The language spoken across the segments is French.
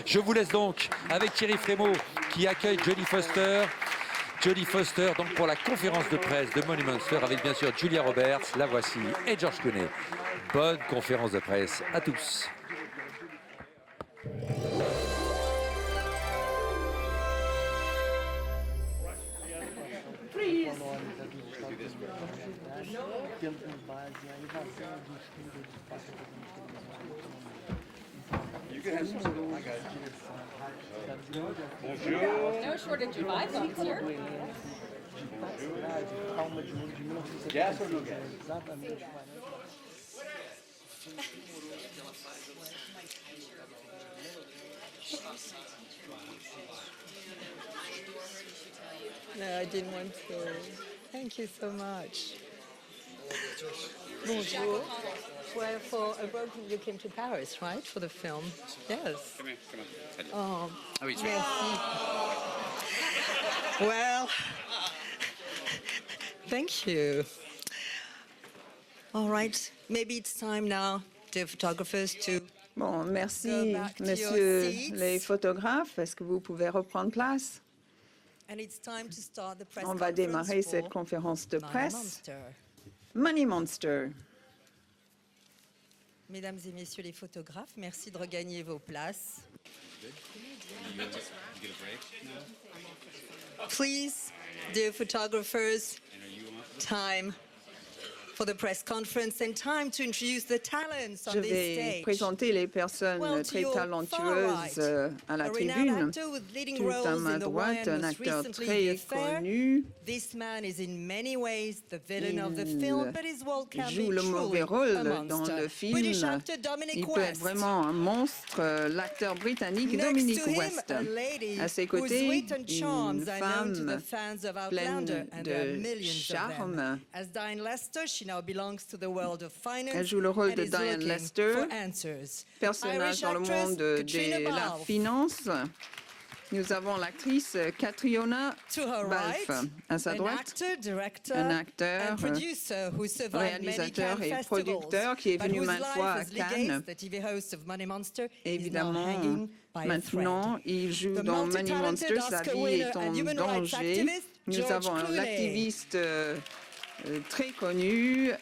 Je vous laisse donc avec Thierry Frémaux qui accueille Jodie Foster. Jodie Foster, donc pour la conférence de presse de Money Monster, avec bien sûr Julia Roberts, la voici, et George Clooney. Bonne conférence de presse à tous. You can have some. I got you. Bonjour. No shortage of iPhones here. Gas or no gas? No, I didn't want to. Thank you so much. Bonjour. Well, you came to Paris, right, for the film? Yes. Come here, come Oh, on. merci. Well, thank you. All right, maybe it's time now, dear photographers, to... Bon, merci, Go back to your messieurs seats. les photographes. Est-ce que vous pouvez reprendre place? And it's time to start the press On va démarrer conference cette for conférence de Money presse. Monster. Money Monster. Mesdames et messieurs les photographes, merci de regagner vos places. Please, dear photographers, time for the press conference and time to introduce the talents Je on this vais stage. présenter les personnes Well, to très your far talentueuses right, à la a renowned tribune. actor with leading Tout à roles ma in The droite, Wire un and most acteur recently très The Affair. connu. This man is in many ways the villain of the Il film, but his role can joue be le mauvais truly rôle a dans monster. le film. British actor Dominic Il peut être West. vraiment un monstre, l'acteur britannique Next Dominic to him, West. a lady À ses whose côtés, wit and une charms are known to the femme fans of pleine Outlander, and there are de millions of them. charme. As Diane Lester, she now belongs to the world of finance Elle joue le rôle and de is Diane looking Lester, for answers. personnage Irish dans le actress monde Katrina de la Balfe. finance. Nous avons l'actrice Catriona To her Balfe. right, À sa an droite, actor, director, un acteur, and producer who survived many réalisateur Cannes et festivals, producteur qui est but venu whose maintes fois à life as Lee Cannes. Gates, the TV host of Money Monster, is now Évidemment, hanging by a maintenant, thread. il joue The dans Money multi-talented Monster, sa Oscar vie winner est en and human rights danger. activist, Nous George avons Clooney. l'activiste très connu,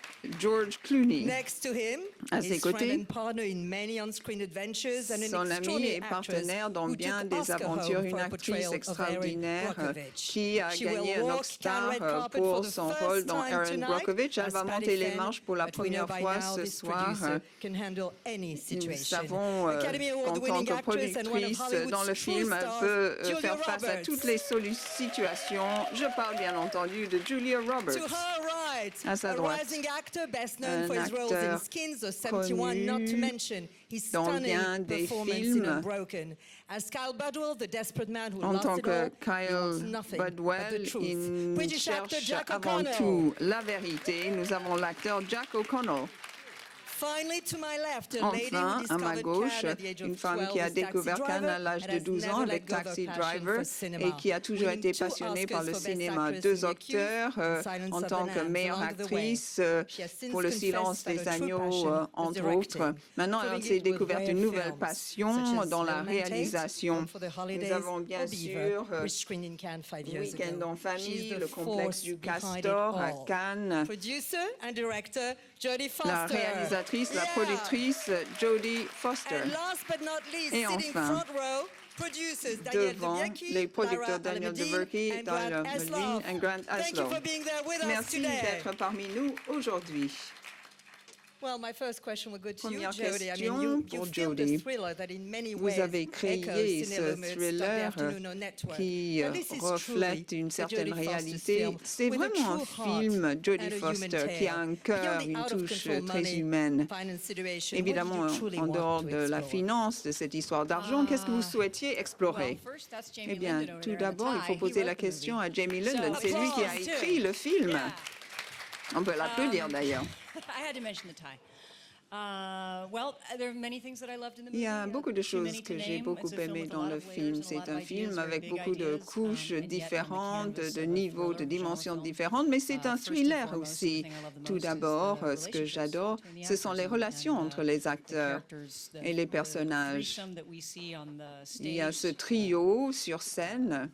George Clooney. Next to him, À ses his friend côtés, and partner in many on-screen adventures and an son ami extraordinary et partenaire dans actress bien who des took Oscar aventures, home une for her actrice portrayal of Erin extraordinaire Brockovich. qui a She gagné will un walk Oscar Cannes red carpet pour for the son first rôle dans time Erin tonight Brockovich. Elle as va Patty monter les Fenn, marches pour la but we know première by fois now ce this soir. producer can handle any Nous situation. savons Academy qu'en tant Award-winning que actress and one of productrice Hollywood's dans le true film, elle stars, peut Julia faire face à Roberts. toutes les situations. Je parle bien entendu de Julia Roberts. To her right, À sa a droite, rising actor best known un for his roles in acteur Skins or 71, not to connu mention his dans stunning bien des performance in films. Unbroken. As Kyle Budwell, the desperate man who En lost tant it que all, he Kyle wants nothing but the Budwell, truth. il British actor cherche Jack avant O'Connell. tout la vérité. Nous avons l'acteur Jack O'Connell. Finally, to my left, a lady who Enfin, à ma discovered gauche, Cannes at the age of une femme 12 qui a as Taxi découvert Cannes Driver à l'âge and de has 12 ans never avec let go of her Taxi passion Driver for cinema. et qui a toujours Winning été 2 passionné par Oscars le for Best cinéma. Actress 2 in The Accused acteurs and Silence en of the tant que Lambs meilleure along the way. actrice She has since pour le silence confessed des that her true agneaux, passion was entre directing, autres. Maintenant, proving elle s'est it with découverte rare une nouvelle films, passion such as dans la Little Man Tate, réalisation. Home for the Holidays, Nous avons bien or Beaver, sûr which screened in Cannes 5 years Week-end ago. en famille, She's the le complexe force du behind it Castor à all. Cannes. Producer and director Jodie Foster. La réalisatrice, la Yeah. productrice Jodie Foster. And last but not least, Et sitting enfin, front row, producers Daniel devant Debiaki, les producteurs Lara Daniel Alameddine, Debiaki, and Daniel Grant Alameddine Aslow. et Grant Thank you Aslow. for being there with us Merci today. d'être parmi nous aujourd'hui. Well, my first question will go to you, Première Jodie. I mean, question you pour filmed a Jodie. thriller that in many Vous ways avez créé echoes ce Cinelume's thriller Afternoon on Network. qui Well, this is reflète truly une a certaine Jodie Foster's réalité. film C'est with a vraiment un true heart film, Jodie and a Foster, human qui a tale. un cœur, Beyond the une touche out-of-control très money, humaine. finance situation, Évidemment, what did you truly en want dehors to de la explore? finance, de cette histoire d'argent, qu'est-ce que vous souhaitiez explorer? Well, first, that's Jamie Eh bien, Linden over tout there in the d'abord, il faut tie. He poser wrote la the question movie. à Jamie Linden. So, C'est lui qui a applause, écrit too. le film. Yeah. On peut l'applaudir d'ailleurs. I had to mention the tie. Il y a beaucoup de choses que j'ai beaucoup aimées dans le film. C'est un film avec beaucoup de couches différentes, de niveaux, de dimensions différentes, mais c'est un thriller aussi. Tout d'abord, ce que j'adore, ce sont les relations entre les acteurs et les personnages. Il y a ce trio sur scène.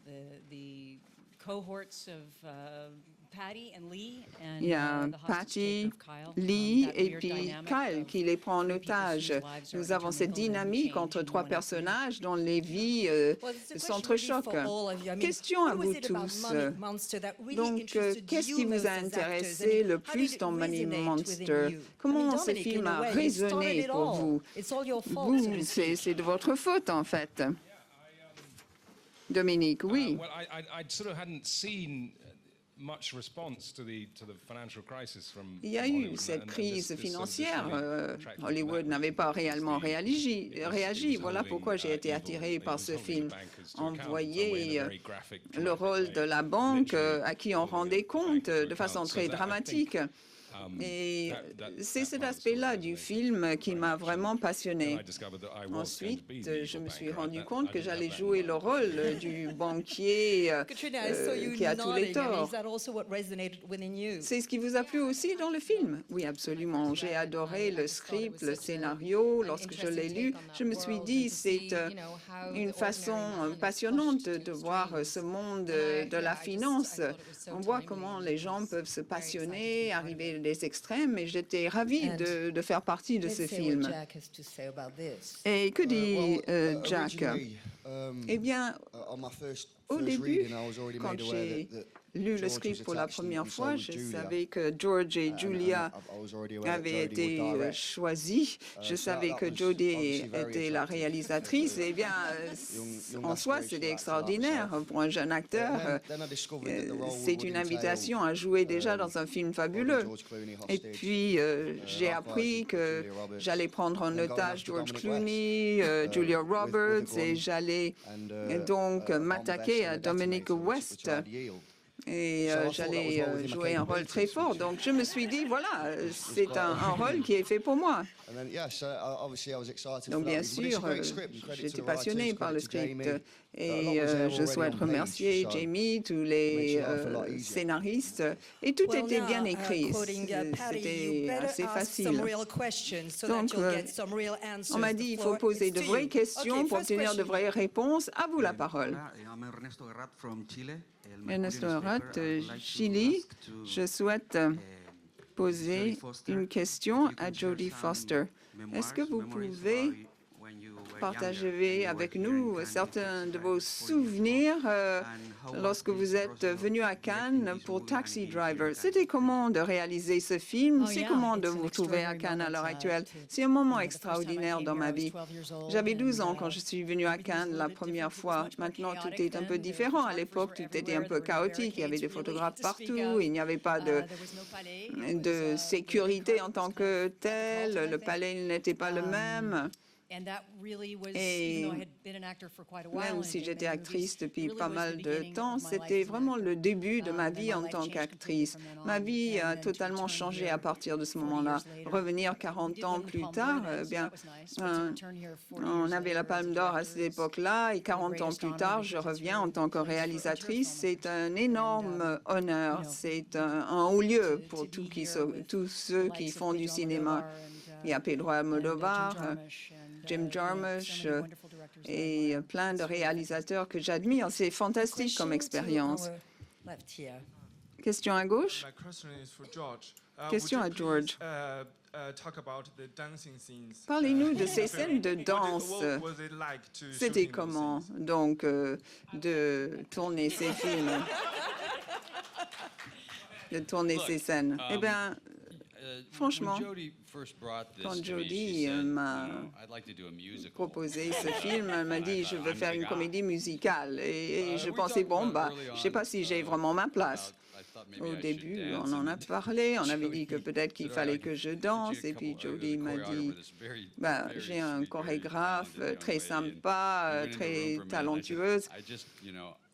Il y a Patty, Lee et puis Kyle qui les prend en otage. Nous avons cette dynamique entre trois personnages dont les vies s'entrechoquent. Question à vous tous. Donc, qu'est-ce qui vous a intéressé le plus dans Money Monster? Comment ce film a résonné pour vous? Vous, c'est de votre faute, en fait. Dominique, oui. Il y a eu cette crise financière. Hollywood n'avait pas réellement réagi. Voilà pourquoi j'ai été attiré par ce film. On voyait le rôle de la banque à qui on rendait compte de façon très dramatique. Et c'est cet aspect-là du film qui m'a vraiment passionné. Ensuite, je me suis rendu compte que j'allais jouer le rôle du banquier qui a tous les torts. C'est ce qui vous a plu aussi dans le film? Oui, absolument. J'ai adoré le script, le scénario. Lorsque je l'ai lu, je me suis dit c'est une façon passionnante de voir ce monde de la finance. On voit comment les gens peuvent se passionner, arriver des extrêmes, et j'étais ravie de faire partie de ce film. Et que dit Jack? Eh bien, au début, quand j'ai lu le script pour la première fois, je savais que George et Julia avaient été choisis. Je savais que Jodie était la réalisatrice. Eh bien, en soi, c'était extraordinaire pour un jeune acteur. C'est une invitation à jouer déjà dans un film fabuleux. Et puis, j'ai appris que j'allais prendre en otage George Clooney, Julia Roberts, et j'allais donc m'attaquer à Dominic West. Et j'allais jouer un rôle très fort. Donc, je me suis dit, voilà, c'est un rôle qui est fait pour moi. Donc, bien sûr, j'étais passionnée par le script. Et je souhaite remercier Jamie, tous les scénaristes. Et tout était bien écrit. C'était assez facile. Donc, on m'a dit, il faut poser de vraies questions pour obtenir de vraies réponses. À vous la parole. Ernesto Herat, Chili. Je souhaite poser une question à Jodie Foster. Est-ce que vous pouvez partager avec nous certains de vos souvenirs lorsque vous êtes venu à Cannes pour Taxi Driver? C'était comment de réaliser ce film? C'est comment de vous trouver à Cannes à l'heure actuelle? C'est un moment extraordinaire dans ma vie. J'avais 12 ans quand je suis venue à Cannes la première fois. Maintenant, tout est un peu différent. À l'époque, tout était un peu chaotique. Il y avait des photographes partout. Il n'y avait pas de sécurité en tant que tel. Le palais n'était pas le même. Et même si j'étais actrice depuis pas mal de temps, c'était vraiment le début de ma vie en tant qu'actrice. Ma vie a totalement changé à partir de ce moment-là. Revenir 40 ans plus tard, bien, on avait la Palme d'Or à cette époque-là, et 40 ans plus tard, je reviens en tant que réalisatrice. C'est un énorme honneur. C'est un haut lieu pour tous ceux qui font du cinéma. Il y a Pedro Almodóvar, Jim Jarmusch et plein de réalisateurs que j'admire. C'est fantastique comme expérience. Question à gauche. Question à George. Parlez-nous de ces scènes de danse. C'était comment, donc, de tourner ces films, de tourner ces scènes? Eh bien, franchement, quand Jodie m'a proposé ce film, elle m'a dit « je veux faire une comédie musicale ». Et je pensais « bon, je ne sais pas si j'ai vraiment ma place ». Au début, on en a parlé, on avait dit que peut-être qu'il fallait que je danse. Et puis Jodie m'a dit « j'ai un chorégraphe très sympa, très talentueuse ».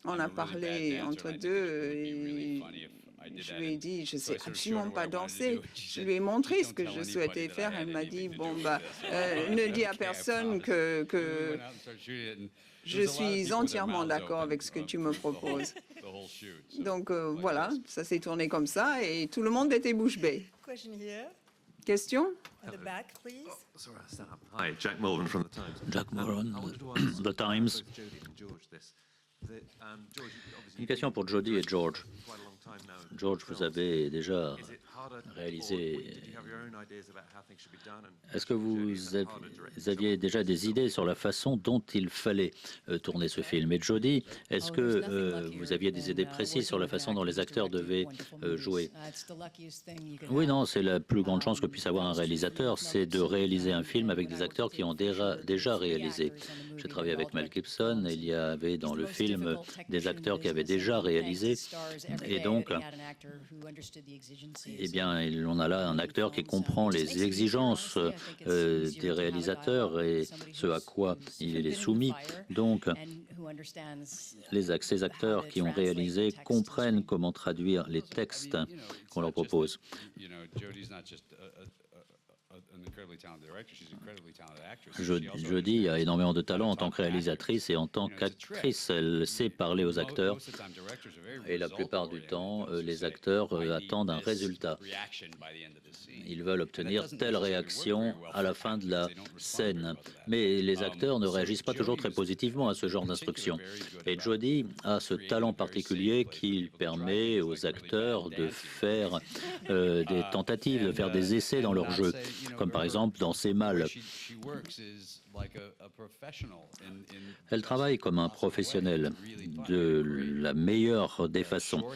On a parlé entre deux et Je lui ai dit, je ne sais absolument pas danser. Je lui ai montré ce que je souhaitais faire. Elle m'a dit, bon, ne dis à personne que je suis entièrement d'accord avec ce que tu me proposes. Donc voilà, ça s'est tourné comme ça et tout le monde était bouche bée. Question here, Question? at the back, please. Hi, Jack Mullen from The Times. Jack Mullen, I wanted to ask The Times. both Jodie and George this. George, Une question pour Jodie et George. quite a long time now. George, vous avez déjà Is it harder to réalisé. did you have your own ideas about how things should be done? Est-ce que vous aviez déjà des idées sur la façon dont il fallait tourner ce film? Et Jodie, est-ce que vous aviez des idées précises sur la façon dont les acteurs devaient jouer? Oui, non, c'est la plus grande chance que puisse avoir un réalisateur, c'est de réaliser un film avec des acteurs qui ont déjà réalisé. J'ai travaillé avec Mel Gibson, il y avait dans le film des acteurs qui avaient déjà réalisé, et donc, eh bien, on a là un acteur qui comprend les exigences des réalisateurs et ce à quoi il est soumis. Donc, ces acteurs qui ont réalisé comprennent comment traduire les textes qu'on leur propose. Jodie a énormément de talent en tant que réalisatrice et en tant qu'actrice. Elle sait parler aux acteurs et la plupart du temps, les acteurs attendent un résultat. Ils veulent obtenir telle réaction à la fin de la scène. Mais les acteurs ne réagissent pas toujours très positivement à ce genre d'instructions. Et Jodie a ce talent particulier qui permet aux acteurs de faire des tentatives, de faire des essais dans leur jeu, comme par exemple dans Ses Mal. Elle travaille comme un professionnel de la meilleure des façons.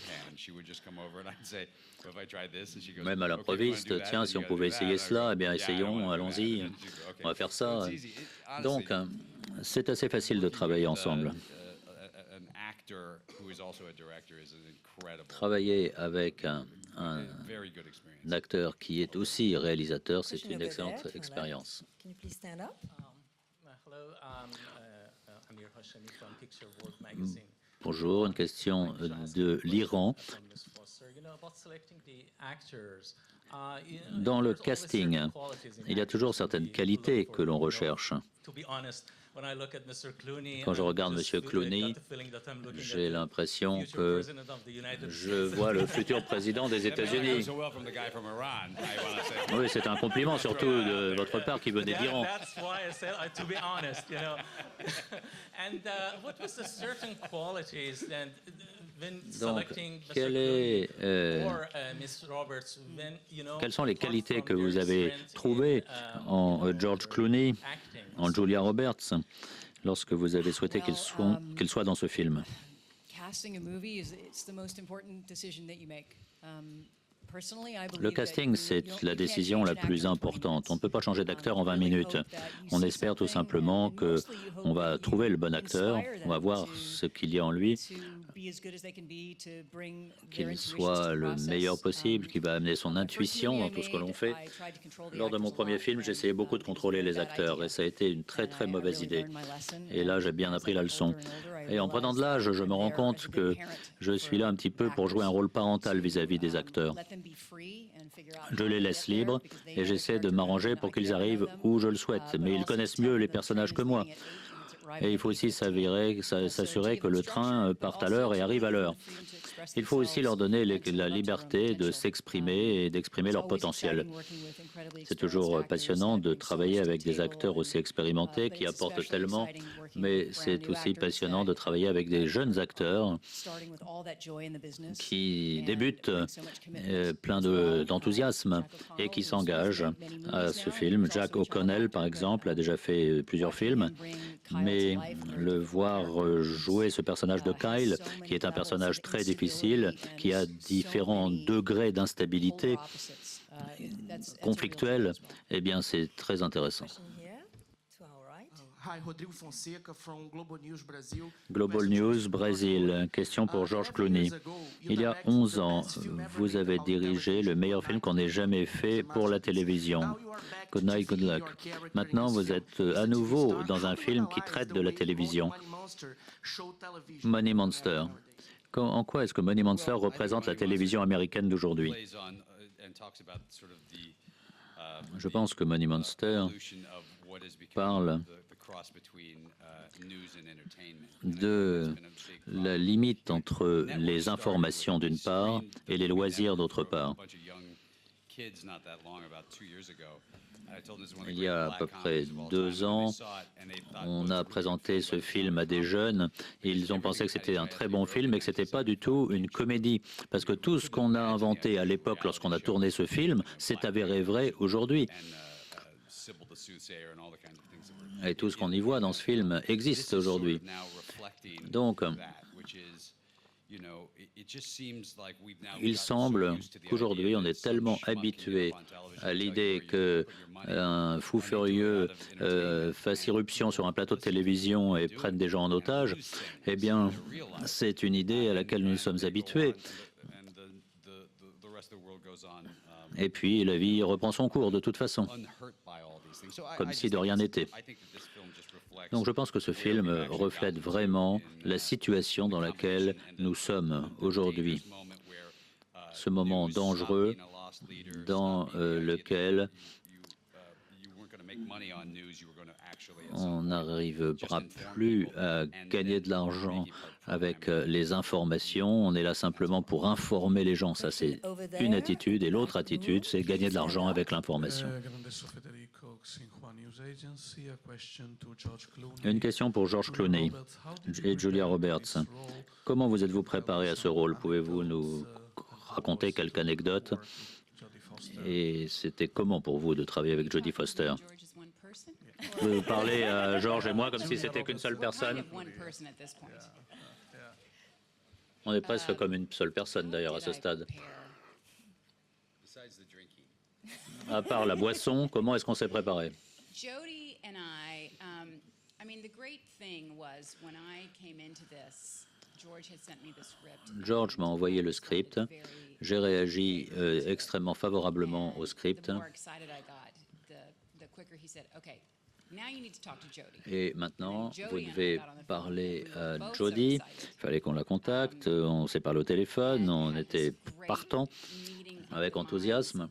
Même à l'improviste, tiens, si on pouvait essayer cela, eh bien essayons, allons-y, on va faire ça. Donc, c'est assez facile de travailler ensemble. Travailler avec un acteur qui est aussi réalisateur, c'est une excellente expérience. Can you please stand up? Hello, Amir Hashemi from Picture World Magazine. Bonjour, une question de l'Iran. Dans le casting, il y a toujours certaines qualités que l'on recherche. Quand je regarde M. Clooney, j'ai l'impression que je vois le futur président des États-Unis. Oui, c'est un compliment, surtout de votre part qui venait d'Iran. Donc, quelles sont les qualités que vous avez trouvées en George Clooney, en Julia Roberts, lorsque vous avez souhaité qu'il soit dans ce film? Le casting, c'est la décision la plus importante. On ne peut pas changer d'acteur en 20 minutes. On espère tout simplement qu'on va trouver le bon acteur, on va voir ce qu'il y a en lui, qu'il soit le meilleur possible, qu'il va amener son intuition dans tout ce que l'on fait. Lors de mon premier film, j'essayais beaucoup de contrôler les acteurs et ça a été une très très mauvaise idée. Et là, j'ai bien appris la leçon. Et en prenant de l'âge, je me rends compte que je suis là un petit peu pour jouer un rôle parental vis-à-vis des acteurs. Je les laisse libres et j'essaie de m'arranger pour qu'ils arrivent où je le souhaite. Mais ils connaissent mieux les personnages que moi. Et il faut aussi s'assurer que le train parte à l'heure et arrive à l'heure. Il faut aussi leur donner la liberté de s'exprimer et d'exprimer leur potentiel. C'est toujours passionnant de travailler avec des acteurs aussi expérimentés qui apportent tellement, mais c'est aussi passionnant de travailler avec des jeunes acteurs qui débutent plein d'enthousiasme et qui s'engagent à ce film. Jack O'Connell, par exemple, a déjà fait plusieurs films, mais le voir jouer ce personnage de Kyle, qui est un personnage très difficile, qui a différents degrés d'instabilité conflictuelle, eh bien, c'est très intéressant. Hi, Rodrigo Fonseca from Global News Brazil. Global News Brésil. Question pour George Clooney. Il y a 11 ans, vous avez dirigé le meilleur film qu'on ait jamais fait pour la télévision. Good Night, Good Luck. Maintenant, vous êtes à nouveau dans un film qui traite de la télévision. Money Monster. En quoi est-ce que Money Monster représente la télévision américaine d'aujourd'hui? Je pense que Money Monster parle de la limite entre les informations d'une part et les loisirs d'autre part. Il y a à peu près 2 ans, on a présenté ce film à des jeunes et ils ont pensé que c'était un très bon film et que ce n'était pas du tout une comédie. Parce que tout ce qu'on a inventé à l'époque lorsqu'on a tourné ce film s'est avéré vrai aujourd'hui. Et tout ce qu'on y voit dans ce film existe aujourd'hui. Donc, il semble qu'aujourd'hui, on est tellement habitué à l'idée qu'un fou furieux fasse irruption sur un plateau de télévision et prenne des gens en otage. Eh bien, c'est une idée à laquelle nous sommes habitués. Et puis, la vie reprend son cours de toute façon, comme si de rien n'était. Donc je pense que ce film reflète vraiment la situation dans laquelle nous sommes aujourd'hui. Ce moment dangereux dans lequel on n'arrivera plus à gagner de l'argent avec les informations. On est là simplement pour informer les gens. Ça, c'est une attitude. Et l'autre attitude, c'est gagner de l'argent avec l'information. Une question pour George Clooney et Julia Roberts. Comment vous êtes-vous préparé à ce rôle? Pouvez-vous nous raconter quelques anecdotes? Et c'était comment pour vous de travailler avec Jodie Foster? Vous parlez à George et moi comme si c'était qu'une seule personne. On est presque comme une seule personne d'ailleurs à ce stade. À part la boisson, comment est-ce qu'on s'est préparé? Jodie and I mean, the great thing was when I came into this, George had sent me the script. George m'a envoyé le script. J'ai réagi extrêmement favorablement au script. Et maintenant, vous devez parler à Jodie. Il fallait qu'on la contacte. On s'est parlé au téléphone. On était partant avec enthousiasme.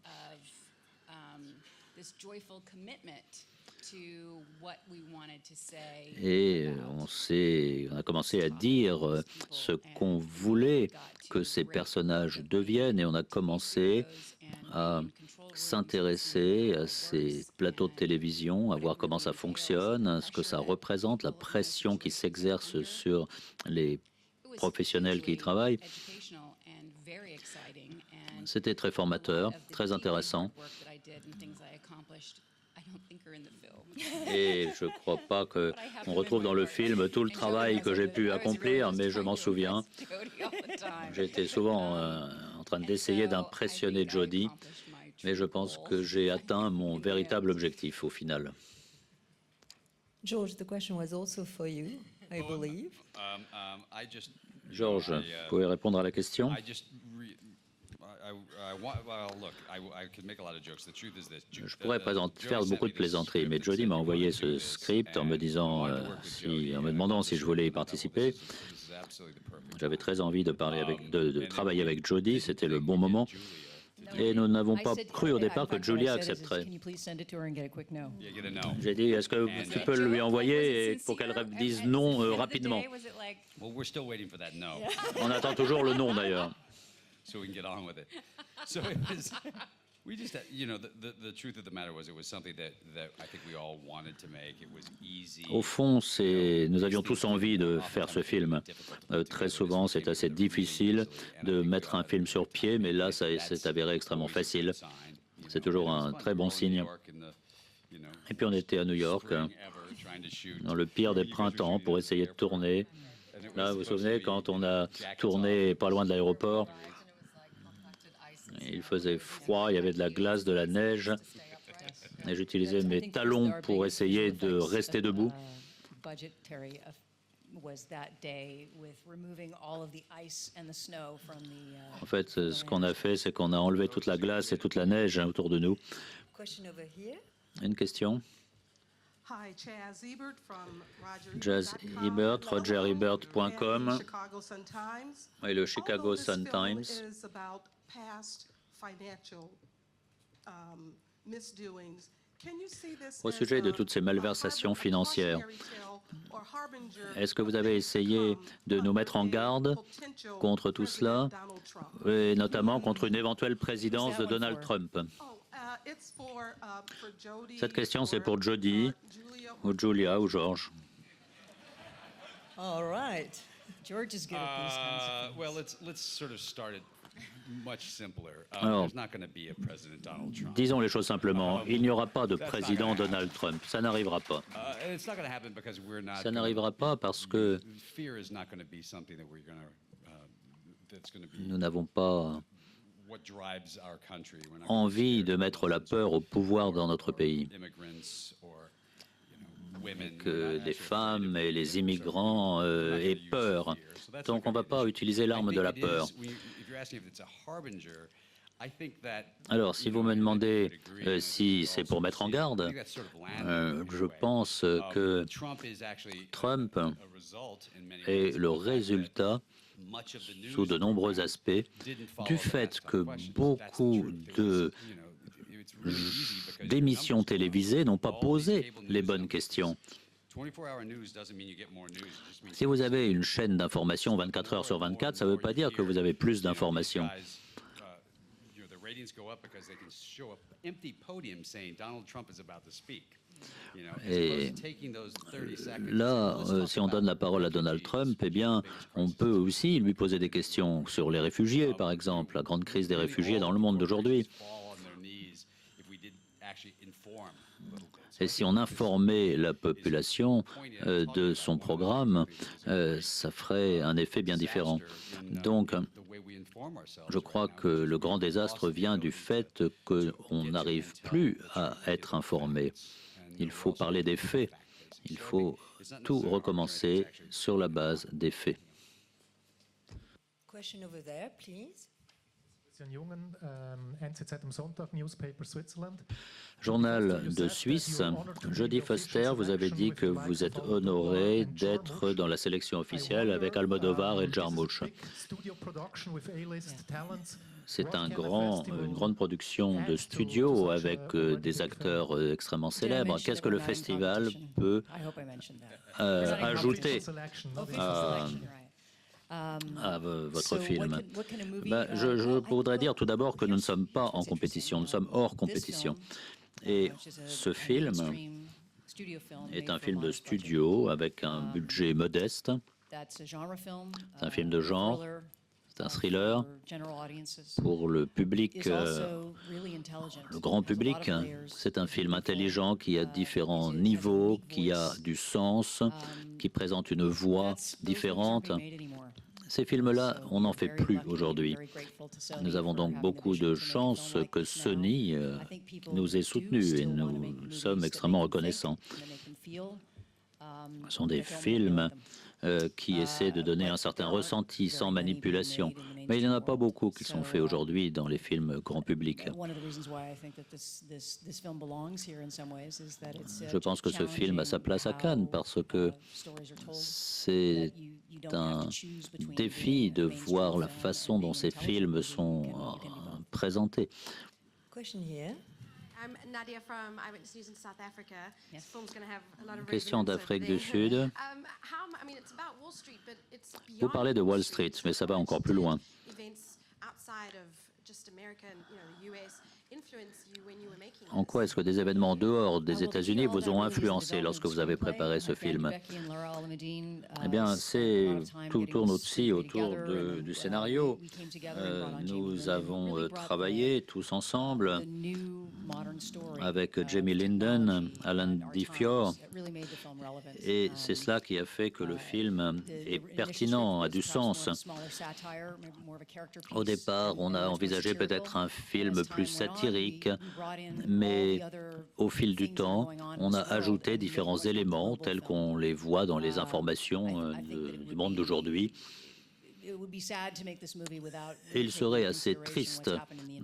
Et on a commencé à dire ce qu'on voulait que ces personnages deviennent et on a commencé à s'intéresser à ces plateaux de télévision, à voir comment ça fonctionne, ce que ça représente, la pression qui s'exerce sur les professionnels qui y travaillent. C'était très formateur, très intéressant. Et je ne crois pas qu'on retrouve dans le film tout le travail que j'ai pu accomplir, mais je m'en souviens. J'étais souvent en train d'essayer d'impressionner Jodie, mais je pense que j'ai atteint mon véritable objectif au final. George, the question was also for you, I believe. George, vous pouvez répondre à la question? Je pourrais faire beaucoup de plaisanteries, mais Jodie m'a envoyé ce script en me disant, en me demandant si je voulais y participer. J'avais très envie de travailler avec Jodie, c'était le bon moment. Et nous n'avons pas cru au départ que Julia accepterait. J'ai dit, est-ce que tu peux lui envoyer pour qu'elle dise non rapidement? On attend toujours le non d'ailleurs. So we can get on with it. So it was, we just, you know, the truth of the matter was it was something that I think we all wanted to make. It was easy. Au fond, nous avions tous envie de faire ce film. Très souvent, c'est assez difficile de mettre un film sur pied, mais là, ça s'est avéré extrêmement facile. C'est toujours un très bon signe. Et puis on était à New York, dans le pire des printemps, pour essayer de tourner. Là, vous vous souvenez, quand on a tourné pas loin de l'aéroport, il faisait froid, il y avait de la glace, de la neige, et j'utilisais mes talons pour essayer de rester debout. En fait, ce qu'on a fait, c'est qu'on a enlevé toute la glace et toute la neige autour de nous. Une question. Jazz Ebert, RogerEbert.com et le Chicago Sun-Times. Au sujet de toutes ces malversations financières, est-ce que vous avez essayé de nous mettre en garde contre tout cela, et notamment contre une éventuelle présidence de Donald Trump? Cette question, c'est pour Jody, ou Julia, ou George. All right. George is good at these kinds of things. Well, let's sort of start it much simpler. Alors, There's not going to be a President Donald Trump. disons les choses simplement, il n'y aura pas de président Donald Trump, ça n'arrivera pas. It's not going to happen because we're not. Ça n'arrivera pas parce que Fear is not going to be something that we're going to. That's going to be nous n'avons pas what drives our country. We're not envie de mettre la peur au pouvoir dans notre pays. immigrants or women. Que des femmes et les immigrants aient peur. Donc on ne va pas utiliser l'arme de la peur. Alors, si vous me demandez si c'est pour mettre en garde, je pense que Trump est le résultat, sous de nombreux aspects, du fait que beaucoup d'émissions télévisées n'ont pas posé les bonnes questions. Si vous avez une chaîne d'information 24 heures sur 24, ça ne veut pas dire que vous avez plus d'informations. Et là, si on donne la parole à Donald Trump, eh bien, on peut aussi lui poser des questions sur les réfugiés, par exemple, la grande crise des réfugiés dans le monde d'aujourd'hui. Et si on informait la population de son programme, ça ferait un effet bien différent. Donc, je crois que le grand désastre vient du fait qu'on n'arrive plus à être informé. Il faut parler des faits. Il faut tout recommencer sur la base des faits. Question over there, please. Journal de Suisse, Jodie Foster, vous avez dit que vous êtes honoré d'être dans la sélection officielle avec Almodovar et Jarmusch. C'est une grande production de studio avec des acteurs extrêmement célèbres. Qu'est-ce que le festival peut ajouter à votre film? Je voudrais dire tout d'abord que nous ne sommes pas en compétition, nous sommes hors compétition. Et ce film est un film de studio avec un budget modeste. C'est un film de genre, c'est un thriller pour le public, le grand public. C'est un film intelligent qui a différents niveaux, qui a du sens, qui présente une voix différente. Ces films-là, on n'en fait plus aujourd'hui. Nous avons donc beaucoup de chance que Sony nous ait soutenus et nous sommes extrêmement reconnaissants. Ce sont des films qui essaient de donner un certain ressenti sans manipulation. Mais il n'y en a pas beaucoup qui sont faits aujourd'hui dans les films grand public. Je pense que ce film a sa place à Cannes parce que c'est un défi de voir la façon dont ces films sont présentés. Question d'Afrique du Sud. Vous parlez de Wall Street, mais ça va encore plus loin. En quoi est-ce que des événements dehors des États-Unis vous ont influencé lorsque vous avez préparé ce film? Eh bien, tout tourne aussi autour du scénario. Nous avons travaillé tous ensemble avec Jamie Linden, Alan Difior, et c'est cela qui a fait que le film est pertinent, a du sens. Au départ, on a envisagé peut-être un film plus satirique, mais au fil du temps, on a ajouté différents éléments tels qu'on les voit dans les informations du monde d'aujourd'hui. il serait assez triste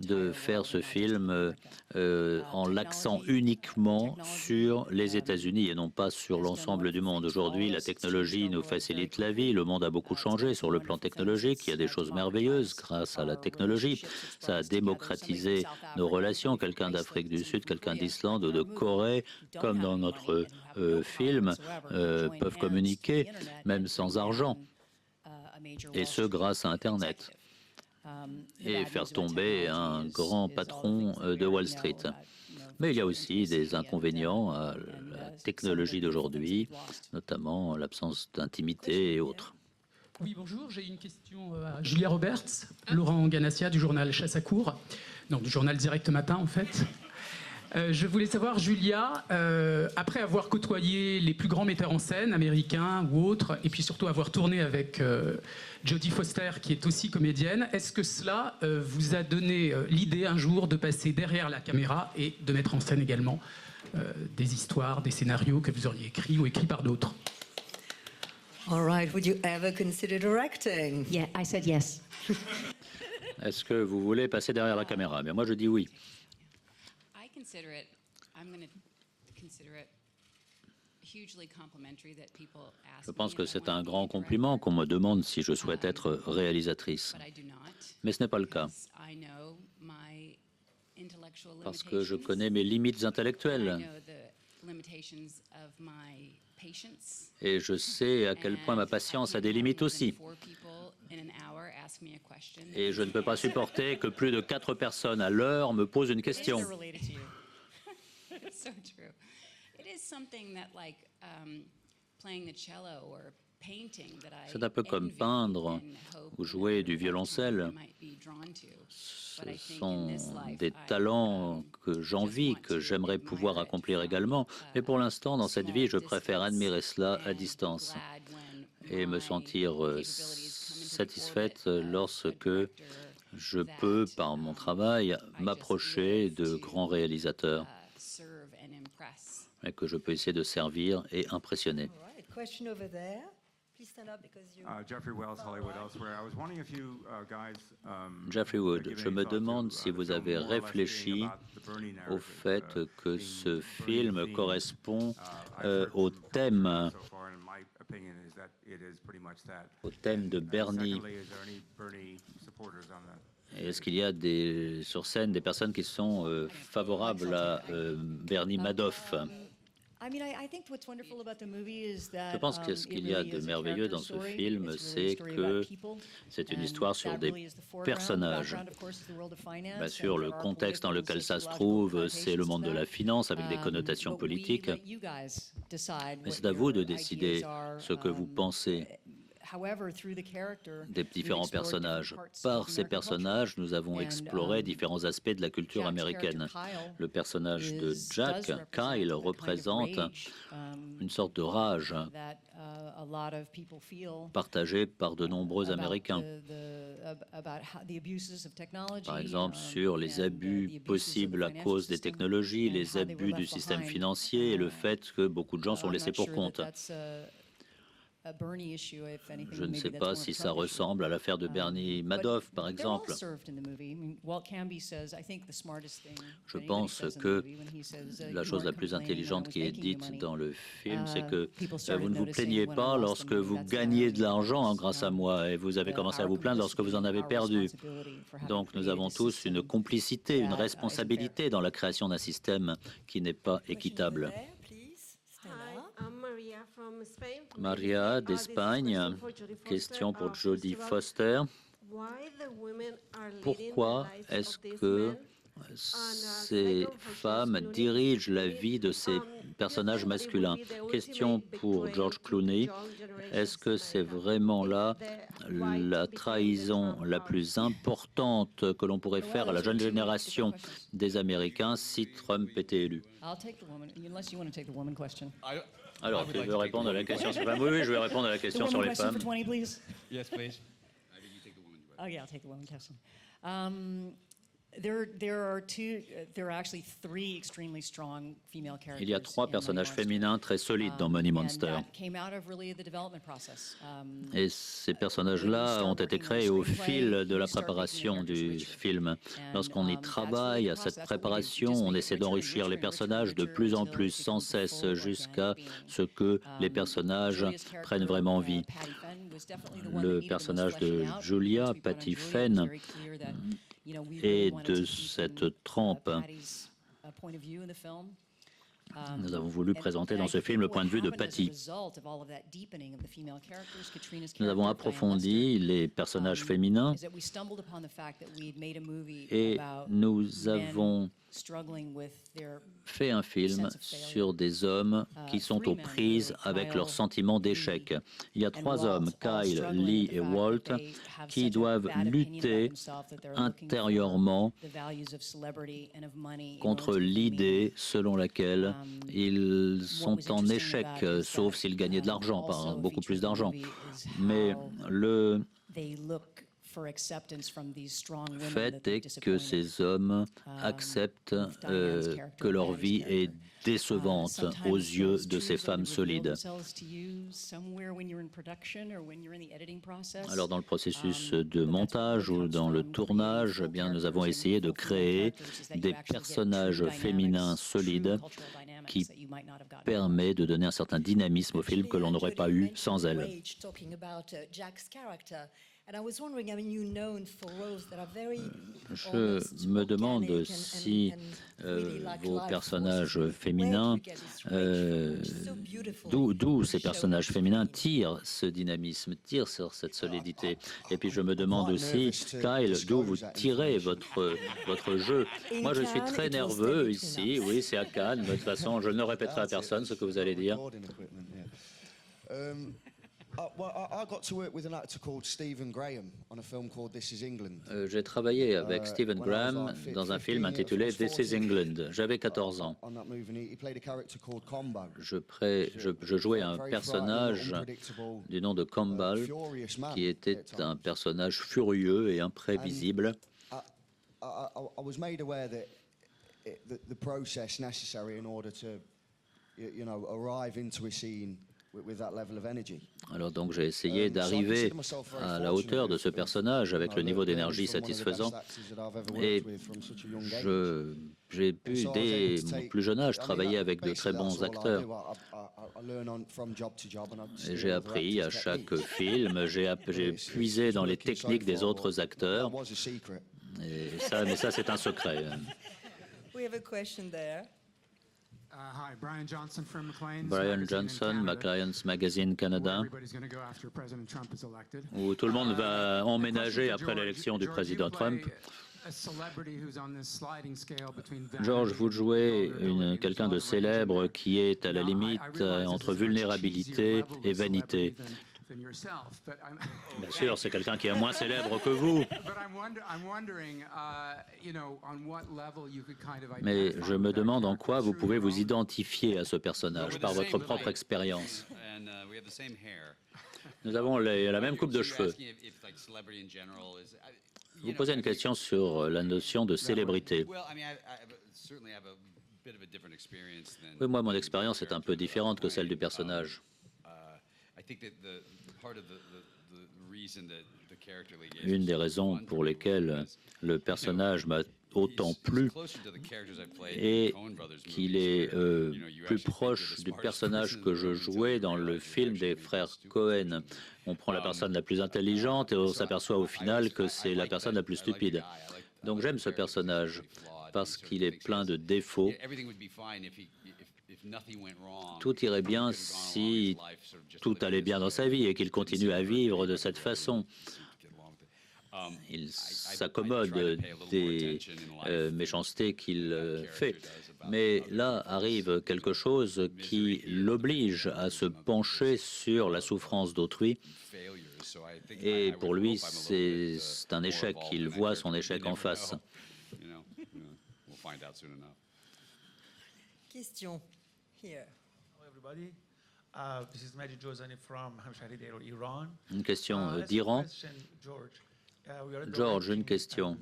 de faire ce film en l'accent uniquement sur les États-Unis et non pas sur l'ensemble du monde. Aujourd'hui, la technologie nous facilite la vie. Le monde a beaucoup changé sur le plan technologique. Il y a des choses merveilleuses grâce à la technologie. Ça a démocratisé nos relations. Quelqu'un d'Afrique du Sud, quelqu'un d'Islande ou de Corée, comme dans notre film, peuvent communiquer, même sans argent. Et ce, grâce à Internet. Et faire tomber un grand patron de Wall Street. Mais il y a aussi des inconvénients à la technologie d'aujourd'hui, notamment l'absence d'intimité et autres. Oui, bonjour, j'ai une question à Julia Roberts, Laurent Ganassia du journal Chasse à court, donc du journal Direct Matin en fait. Je voulais savoir, Julia, après avoir côtoyé les plus grands metteurs en scène, américains ou autres, et puis surtout avoir tourné avec Jodie Foster, qui est aussi comédienne, est-ce que cela vous a donné l'idée un jour de passer derrière la caméra et de mettre en scène également des histoires, des scénarios que vous auriez écrits ou écrits par d'autres? All right, would you ever consider directing? Yeah, I said yes. Est-ce que vous voulez passer derrière la caméra? Mais moi, je dis oui. Je pense que c'est un grand compliment qu'on me demande si je souhaite être réalisatrice. Mais ce n'est pas le cas. Parce que je connais mes limites intellectuelles. Et je sais à quel point ma patience a des limites aussi. Et je ne peux pas supporter que plus de 4 personnes à l'heure me posent une question. C'est un peu comme peindre ou jouer du violoncelle. Ce sont des talents que j'envie, que j'aimerais pouvoir accomplir également. Mais pour l'instant, dans cette vie, je préfère admirer cela à distance et me sentir satisfaite lorsque je peux, par mon travail, m'approcher de grands réalisateurs et que je peux essayer de servir et impressionner. Jeffrey Wood, je me demande si vous avez réfléchi au fait que ce film correspond au thème de Bernie. Est-ce qu'il y a sur scène des personnes qui sont favorables à Bernie Madoff? Je pense que ce qu'il y a de merveilleux dans ce film, c'est que c'est une histoire sur des personnages. Bien sûr, le contexte dans lequel ça se trouve, c'est le monde de la finance avec des connotations politiques. Mais c'est à vous de décider ce que vous pensez des différents personnages. Par ces personnages, nous avons exploré différents aspects de la culture américaine. Le personnage de Jack, Kyle, représente une sorte de rage partagée par de nombreux Américains. Par exemple, sur les abus possibles à cause des technologies, les abus du système financier et le fait que beaucoup de gens sont laissés pour compte. Je ne sais pas si ça ressemble à l'affaire de Bernie Madoff, par exemple. Je pense que la chose la plus intelligente qui est dite dans le film, c'est que vous ne vous plaignez pas lorsque vous gagnez de l'argent grâce à moi, et vous avez commencé à vous plaindre lorsque vous en avez perdu. Donc nous avons tous une complicité, une responsabilité dans la création d'un système qui n'est pas équitable. Maria d'Espagne, question pour Jodie Foster. Pourquoi est-ce que ces femmes dirigent la vie de ces personnages masculins? Question pour George Clooney. Est-ce que c'est vraiment là la trahison la plus importante que l'on pourrait faire à la jeune génération des Américains si Trump était élu? Alors, tu veux répondre à la question sur les femmes? Oui, je vais répondre à la question sur les femmes. Yes, please. Oh, yeah, I'll take the woman question. Il y a 3 personnages féminins très solides dans Money Monster. Et ces personnages-là ont été créés au fil de la préparation du film. Lorsqu'on y travaille à cette préparation, on essaie d'enrichir les personnages de plus en plus, sans cesse, jusqu'à ce que les personnages prennent vraiment vie. Le personnage de Julia, Patty Fenn, est de cette trempe. Nous avons voulu présenter dans ce film le point de vue de Patty. Nous avons approfondi les personnages féminins et nous avons fait un film sur des hommes qui sont aux prises avec leurs sentiments d'échec. Il y a 3 hommes, Kyle, Lee et Walt, qui doivent lutter intérieurement contre l'idée selon laquelle ils sont en échec, sauf s'ils gagnaient de l'argent, beaucoup plus d'argent. Mais le fait est que ces hommes acceptent que leur vie est décevante aux yeux de ces femmes solides. Alors dans le processus de montage ou dans le tournage, eh bien, nous avons essayé de créer des personnages féminins solides qui permet de donner un certain dynamisme au film que l'on n'aurait pas eu sans elles. Je me demande si vos personnages féminins, d'où ces personnages féminins tirent ce dynamisme, tirent sur cette solidité. Et puis je me demande aussi, Kyle, d'où vous tirez votre jeu. Moi je suis très nerveux ici, oui c'est à Cannes, de toute façon je ne répéterai à personne ce que vous allez dire. J'ai travaillé avec Stephen Graham dans un film intitulé This is England. J'avais 14 ans. Je jouais un personnage du nom de Campbell qui était un personnage furieux et imprévisible. Alors donc j'ai essayé d'arriver à la hauteur de ce personnage avec le niveau d'énergie satisfaisant et j'ai pu dès mon plus jeune âge travailler avec de très bons acteurs. J'ai appris à chaque film, j'ai puisé dans les techniques des autres acteurs mais ça c'est un secret. Brian Johnson, Maclean's Magazine Canada, où tout le monde va emménager après l'élection du président Trump. George, vous jouez quelqu'un de célèbre qui est à la limite entre vulnérabilité et vanité. Bien sûr, c'est quelqu'un qui est moins célèbre que vous. Mais je me demande en quoi vous pouvez vous identifier à ce personnage par votre propre expérience. Nous avons la même coupe de cheveux. Vous posez une question sur la notion de célébrité. Oui, moi, mon expérience est un peu différente que celle du personnage. Une des raisons pour lesquelles le personnage m'a autant plu est qu'il est plus proche du personnage que je jouais dans le film des frères Cohen. On prend la personne la plus intelligente et on s'aperçoit au final que c'est la personne la plus stupide. Donc j'aime ce personnage parce qu'il est plein de défauts. Tout irait bien si tout allait bien dans sa vie et qu'il continue à vivre de cette façon. Il s'accommode des méchancetés qu'il fait. Mais là arrive quelque chose qui l'oblige à se pencher sur la souffrance d'autrui. Et pour lui, c'est un échec. Il voit son échec en face. Question. Here. Hello everybody. This is Majid Jozani from Hamshari Dero, Iran. Une question d'Iran. George, une question.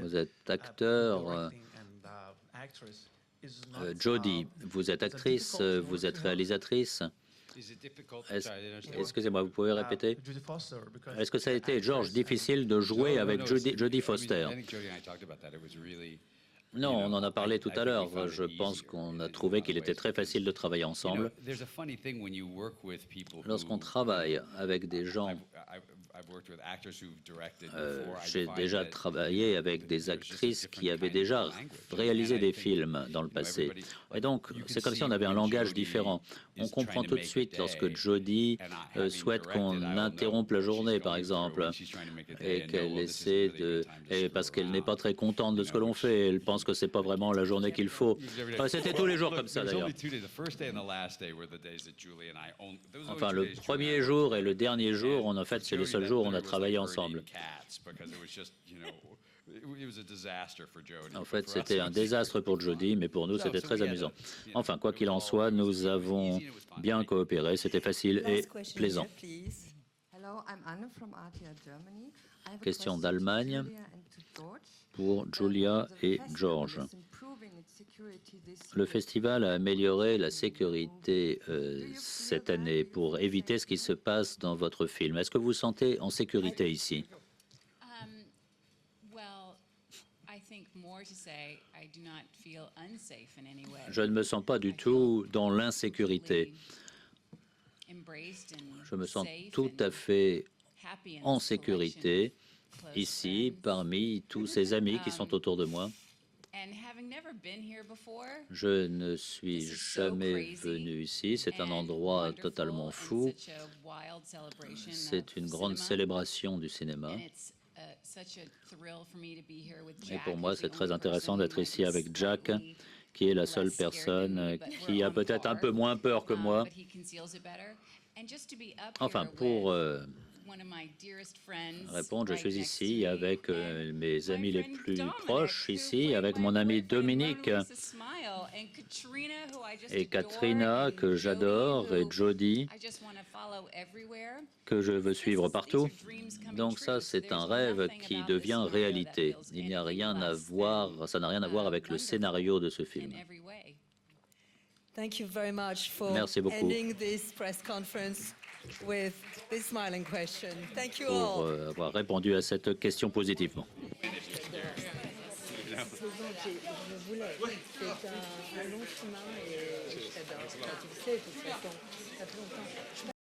Vous êtes acteur. Jodie, vous êtes actrice, vous êtes réalisatrice. Excusez-moi, vous pouvez répéter? Est-ce que ça a été, George, difficile de jouer avec Jodie Foster? Non, on en a parlé tout à l'heure. Je pense qu'on a trouvé qu'il était très facile de travailler ensemble. Lorsqu'on travaille avec des gens, j'ai déjà travaillé avec des actrices qui avaient déjà réalisé des films dans le passé. Et donc, c'est comme si on avait un langage différent. On comprend tout de suite lorsque Jodie souhaite qu'on interrompe la journée, par exemple, et qu'elle essaie de... Et parce qu'elle n'est pas très contente de ce que l'on fait, elle pense que c'est pas vraiment la journée qu'il faut. C'était tous les jours comme ça, d'ailleurs. Enfin, le premier jour et le dernier jour, en fait, c'est les seuls jours où on a travaillé ensemble. En fait, c'était un désastre pour Jodie, mais pour nous, c'était très amusant. Enfin, quoi qu'il en soit, nous avons bien coopéré. C'était facile et plaisant. Question d'Allemagne pour Julia et George. Le festival a amélioré la sécurité cette année pour éviter ce qui se passe dans votre film. Est-ce que vous vous sentez en sécurité ici? Je ne me sens pas du tout dans l'insécurité. Je me sens tout à fait en sécurité ici, parmi tous ces amis qui sont autour de moi. Je ne suis jamais venu ici. C'est un endroit totalement fou. C'est une grande célébration du cinéma. Et pour moi, c'est très intéressant d'être ici avec Jack, qui est la seule personne qui a peut-être un peu moins peur que moi. Enfin, pour répondre, je suis ici avec mes amis les plus proches, ici avec mon ami Dominique et Katrina, que j'adore, et Jodie, que je veux suivre partout. Donc ça, c'est un rêve qui devient réalité. Il n'y a rien à voir, ça n'a rien à voir avec le scénario de ce film. Merci beaucoup pour avoir répondu à cette question positivement. Je voulais. C'est un long chemin et j'adore. Tu sais, de toute façon, ça fait longtemps.